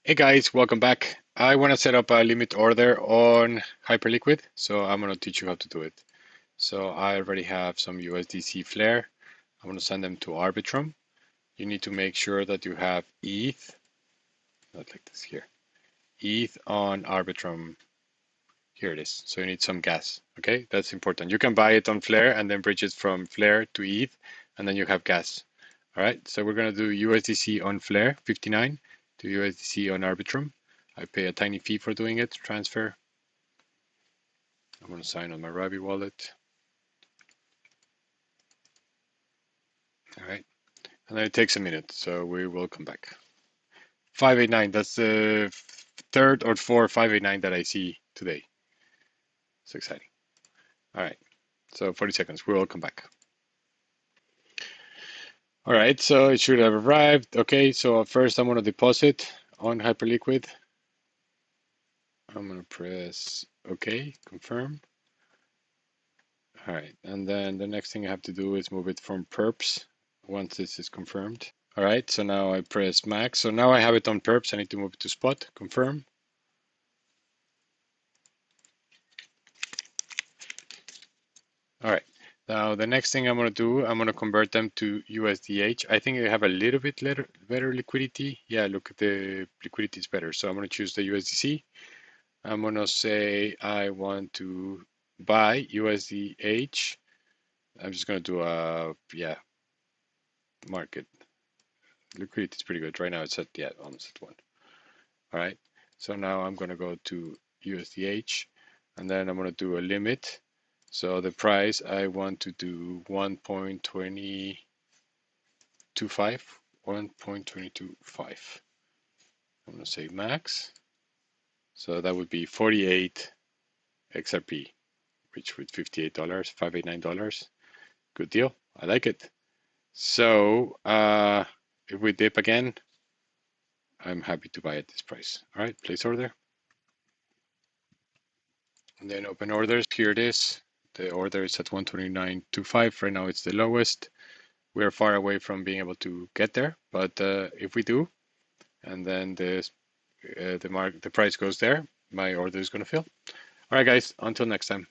Hey guys, welcome back. I want to set up a limit order on Hyperliquid, so I'm going to teach you how to do it. So I already have some USDC Flare. I'm going to send them to Arbitrum. You need to make sure that you have ETH, not like this here, ETH on Arbitrum. Here it is. So you need some gas. Okay, that's important. You can buy it on Flare and then bridge it from Flare to ETH, and then you have gas. All right, so we're going to do USDC on Flare 59 to USDC on Arbitrum. I pay a tiny fee for doing it, transfer. I'm going to sign on my Rabi wallet. All right, and then it takes a minute, so we will come back. 589, that's the third or fourth 589 that I see today. It's exciting. All right, so 40 seconds, we will come back. All right, so it should have arrived. Okay, so first I'm going to deposit on Hyperliquid. I'm going to press OK, confirm. All right, and then the next thing I have to do is move it from perps once this is confirmed. All right, so now I press max. So now I have it on perps. I need to move it to spot, confirm. All right, now the next thing I'm going to do, I'm going to convert them to USDH. I think they have a little bit better liquidity. Yeah, look at the liquidity is better. So I'm going to choose the USDC. I'm going to say I want to buy USDH. I'm just going to do a, market. Liquidity is pretty good. Right now it's at, almost at 1. All right, so now I'm going to go to USDH, and then I'm going to do a limit. So the price, I want to do 1.225, 1.225. I'm going to say max. So that would be 48 XRP, which with $58, $589. Good deal. I like it. So if we dip again, I'm happy to buy at this price. All right, place order. And then open orders. Here it is. The order is at 129.25. Right now it's the lowest. We're far away from being able to get there, but if we do, and then the price goes there, my order is going to fill. All right, guys. Until next time.